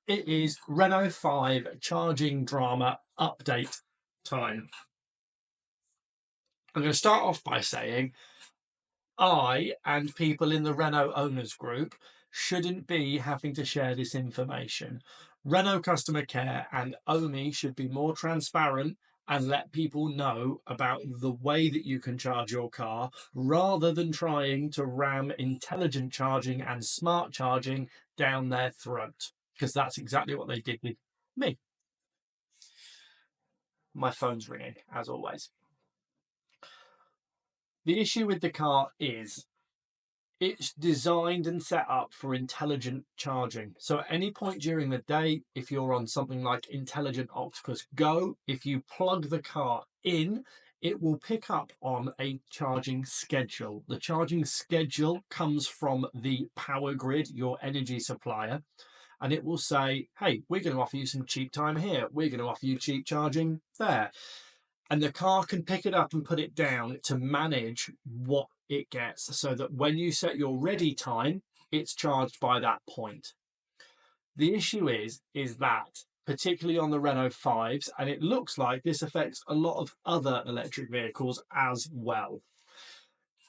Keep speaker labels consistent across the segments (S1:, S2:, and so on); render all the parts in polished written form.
S1: It is Renault 5 charging drama update time. I'm going to start off by saying I and people in the Renault owners group shouldn't be having to share this information. Renault customer care and OMI should be more transparent and let people know about the way that you can charge your car rather than trying to ram intelligent charging and smart charging down their throat, because that's exactly what they did with me. My phone's ringing, as always. The issue with the car is it's designed and set up for intelligent charging. So at any point during the day, if you're on something like Intelligent Octopus Go, if you plug the car in, it will pick up on a charging schedule. The charging schedule comes from the power grid, your energy supplier, and it will say, hey, we're going to offer you some cheap time here. We're going to offer you cheap charging there. And the car can pick it up and put it down to manage what it gets, so that when you set your ready time, it's charged by that point. The issue is that, particularly on the Renault 5s, and it looks like this affects a lot of other electric vehicles as well.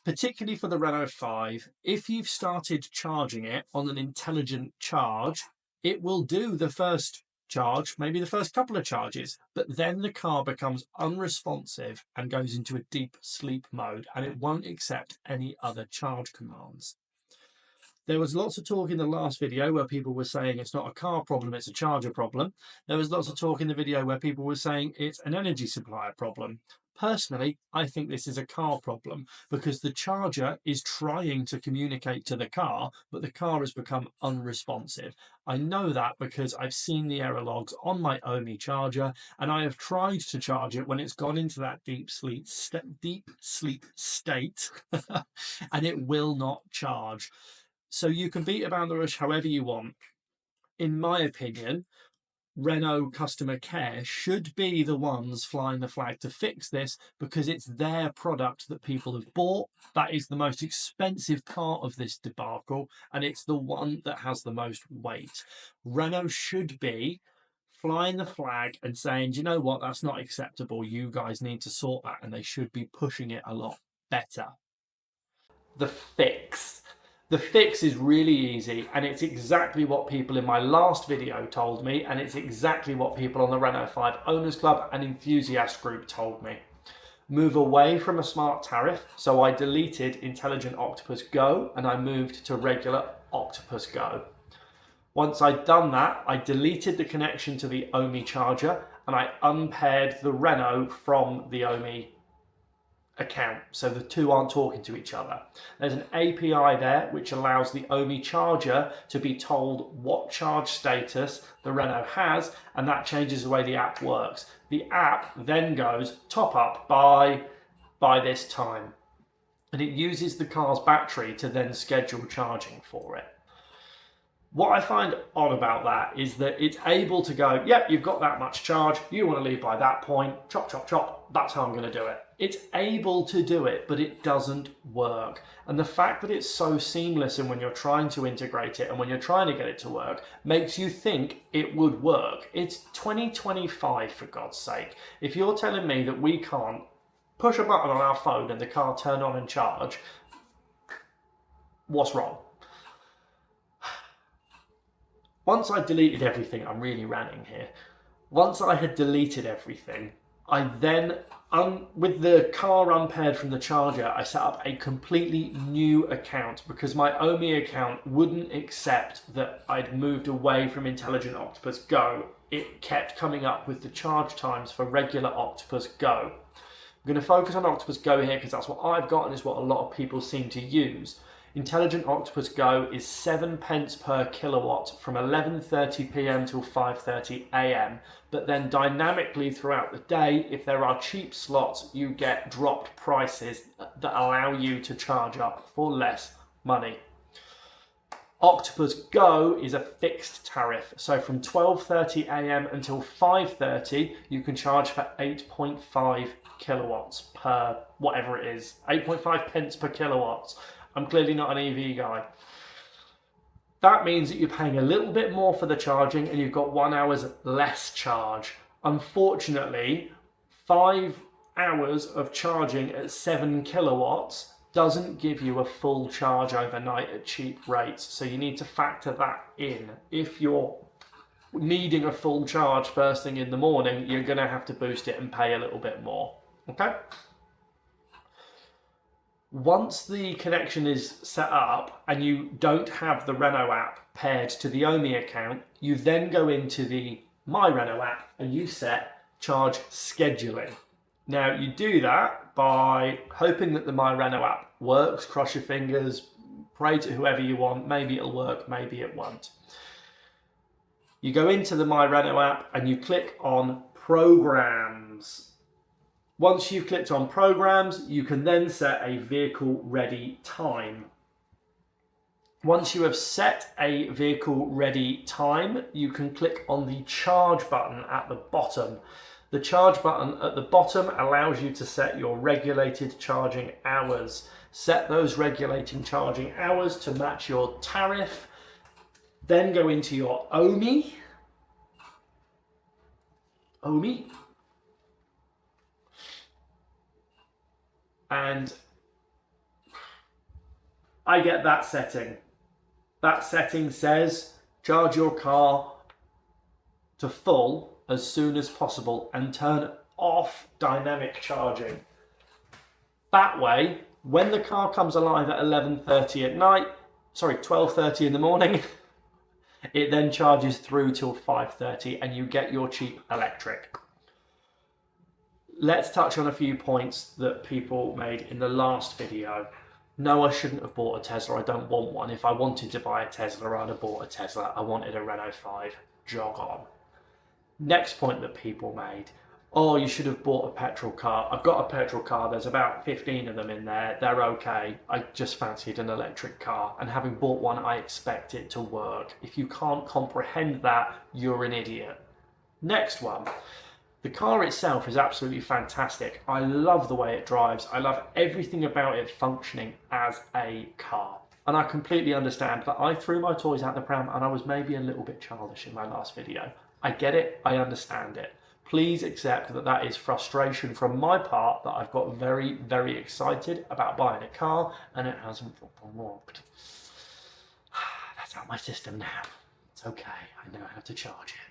S1: Particularly for the Renault 5, if you've started charging it on an intelligent charge, it will do the first charge, maybe the first couple of charges, but then the car becomes unresponsive and goes into a deep sleep mode, and it won't accept any other charge commands. There was lots of talk in the last video where people were saying it's not a car problem, it's a charger problem. There was lots of talk in the video where people were saying it's an energy supplier problem. Personally, I think this is a car problem, because the charger is trying to communicate to the car, but the car has become unresponsive. I know that because I've seen the error logs on my OMI charger, and I have tried to charge it when it's gone into that deep sleep state, and it will not charge. So you can beat about the bush however you want. In my opinion, Renault customer care should be the ones flying the flag to fix this, because it's their product that people have bought. That is the most expensive part of this debacle, and it's the one that has the most weight. Renault should be flying the flag and saying, do you know what, that's not acceptable, you guys need to sort that, and they should be pushing it a lot better. The fix. The fix is really easy, and it's exactly what people in my last video told me, and it's exactly what people on the Renault 5 Owners Club and Enthusiast group told me. Move away from a smart tariff, so I deleted Intelligent Octopus Go and I moved to regular Octopus Go. Once I'd done that, I deleted the connection to the OMI charger and I unpaired the Renault from the OMI account, so the two aren't talking to each other. There's an API there which allows the OMI charger to be told what charge status the Renault has, and that changes the way the app works. The app then goes top up by this time, and it uses the car's battery to then schedule charging for it. What I find odd about that is that it's able to go, yep, you've got that much charge, you want to leave by that point, chop, chop, chop, that's how I'm going to do it. It's able to do it, but it doesn't work. And the fact that it's so seamless, and when you're trying to integrate it and when you're trying to get it to work, makes you think it would work. It's 2025, for God's sake. If you're telling me that we can't push a button on our phone and the car turn on and charge, what's wrong? Once I deleted everything, I'm really ranting here. Once I had deleted everything, I then, with the car unpaired from the charger, I set up a completely new account, because my OMI account wouldn't accept that I'd moved away from Intelligent Octopus Go. It kept coming up with the charge times for regular Octopus Go. I'm going to focus on Octopus Go here because that's what I've got and is what a lot of people seem to use. Intelligent Octopus Go is 7 pence per kilowatt from 11:30 p.m. till 5:30 a.m. But then dynamically throughout the day, if there are cheap slots, you get dropped prices that allow you to charge up for less money. Octopus Go is a fixed tariff. So from 12:30 a.m. until 5:30, you can charge for 8.5 kilowatts per whatever it is, 8.5 pence per kilowatts. I'm clearly not an EV guy. That means that you're paying a little bit more for the charging and you've got 1 hour's less charge. Unfortunately, 5 hours of charging at 7 kilowatts doesn't give you a full charge overnight at cheap rates. So you need to factor that in. If you're needing a full charge first thing in the morning, you're going to have to boost it and pay a little bit more. Okay? Once the connection is set up and you don't have the Renault app paired to the Omi account, you then go into the My Renault app and you set charge scheduling. Now you do that by hoping that the My Renault app works, cross your fingers, pray to whoever you want, maybe it'll work, maybe it won't. You go into the My Renault app and you click on Programs. Once you've clicked on Programs, you can then set a vehicle ready time. Once you have set a vehicle ready time, you can click on the charge button at the bottom. The charge button at the bottom allows you to set your regulated charging hours. Set those regulating charging hours to match your tariff. Then go into your Omi. And I get that setting. That setting says charge your car to full as soon as possible and turn off dynamic charging. That way, when the car comes alive at 11:30 at night, 12:30 in the morning, it then charges through till 5:30 and you get your cheap electric. Let's touch on a few points that people made in the last video. No, I shouldn't have bought a Tesla. I don't want one. If I wanted to buy a Tesla, I'd have bought a Tesla. I wanted a Renault 5. Jog on. Next point that people made. Oh, you should have bought a petrol car. I've got a petrol car. There's about 15 of them in there. They're okay. I just fancied an electric car. And having bought one, I expect it to work. If you can't comprehend that, you're an idiot. Next one. The car itself is absolutely fantastic. I love the way it drives. I love everything about it functioning as a car. And I completely understand that I threw my toys out the pram and I was maybe a little bit childish in my last video. I get it. I understand it. Please accept that that is frustration from my part, that I've got very, very excited about buying a car and it hasn't worked. That's out my system now. It's okay. I know how to charge it.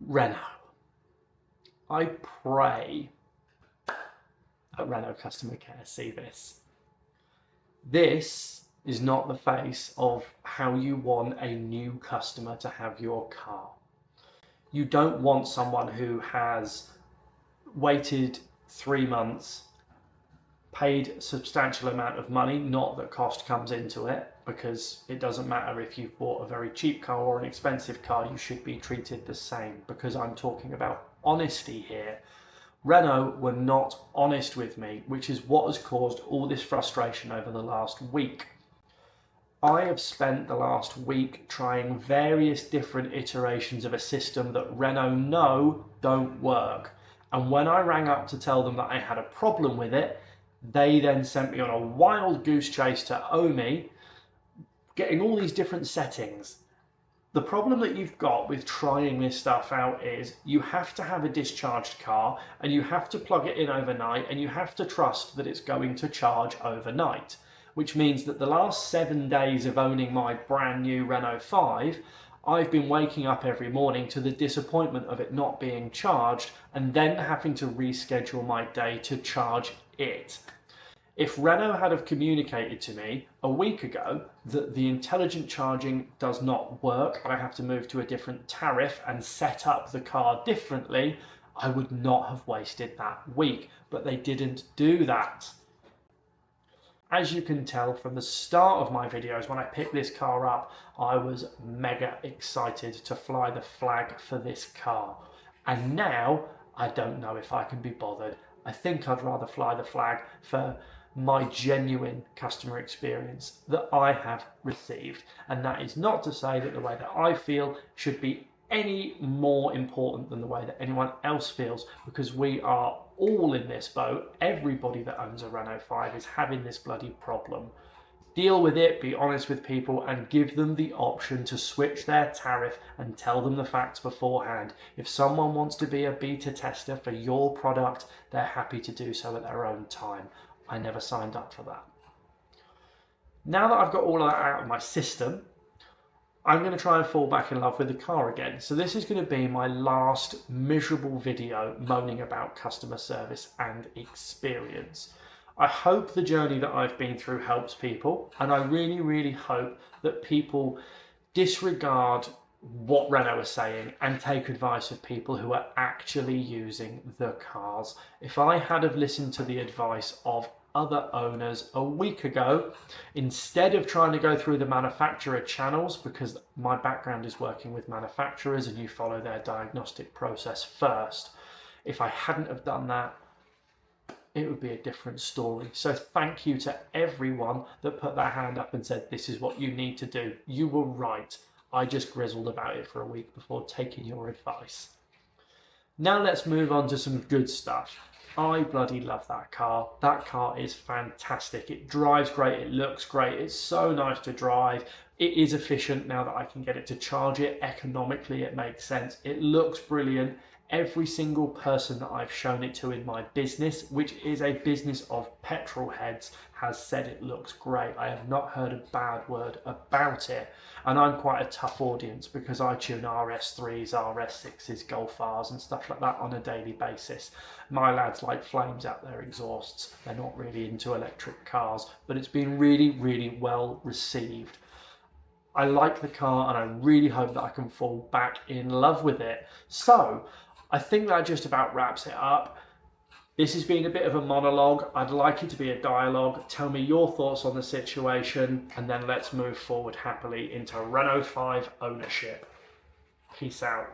S1: Renault. I pray that Renault customer care see this. This is not the face of how you want a new customer to have your car. You don't want someone who has waited 3 months, paid a substantial amount of money, not that cost comes into it, because it doesn't matter if you've bought a very cheap car or an expensive car, you should be treated the same, because I'm talking about honesty here. Renault were not honest with me, which is what has caused all this frustration over the last week. I have spent the last week trying various different iterations of a system that Renault know don't work. And when I rang up to tell them that I had a problem with it, they then sent me on a wild goose chase to Omi, getting all these different settings. The problem that you've got with trying this stuff out is you have to have a discharged car and you have to plug it in overnight and you have to trust that it's going to charge overnight, which means that the last 7 days of owning my brand new Renault 5, I've been waking up every morning to the disappointment of it not being charged and then having to reschedule my day to charge it. If Renault had have communicated to me a week ago that the intelligent charging does not work, I have to move to a different tariff and set up the car differently, I would not have wasted that week, but they didn't do that. As you can tell from the start of my videos, when I picked this car up, I was mega excited to fly the flag for this car. And now, I don't know if I can be bothered. I think I'd rather fly the flag for my genuine customer experience that I have received. And that is not to say that the way that I feel should be any more important than the way that anyone else feels, because we are all in this boat. Everybody that owns a Renault 5 is having this bloody problem. Deal with it, be honest with people, and give them the option to switch their tariff and tell them the facts beforehand. If someone wants to be a beta tester for your product, they're happy to do so at their own time. I never signed up for that. Now that I've got all of that out of my system, I'm going to try and fall back in love with the car again. So this is going to be my last miserable video moaning about customer service and experience. I hope the journey that I've been through helps people, and I really, really hope that people disregard what Renault is saying and take advice of people who are actually using the cars. If I had have listened to the advice of other owners a week ago, instead of trying to go through the manufacturer channels, because my background is working with manufacturers and you follow their diagnostic process first, if I hadn't have done that, it would be a different story. So thank you to everyone that put their hand up and said, this is what you need to do. You were right. I just grizzled about it for a week before taking your advice. Now let's move on to some good stuff. I bloody love that car. That car is fantastic. It drives great. It looks great. It's so nice to drive. It is efficient now that I can get it to charge it. Economically, it makes sense. It looks brilliant. Every single person that I've shown it to in my business, which is a business of petrol heads, has said it looks great. I have not heard a bad word about it. And I'm quite a tough audience because I tune RS3s, RS6s, Golf Rs and stuff like that on a daily basis. My lads like flames out their exhausts. They're not really into electric cars, but it's been really, really well received. I like the car and I really hope that I can fall back in love with it. So I think that just about wraps it up. This has been a bit of a monologue. I'd like it to be a dialogue. Tell me your thoughts on the situation and then let's move forward happily into Renault 5 ownership. Peace out.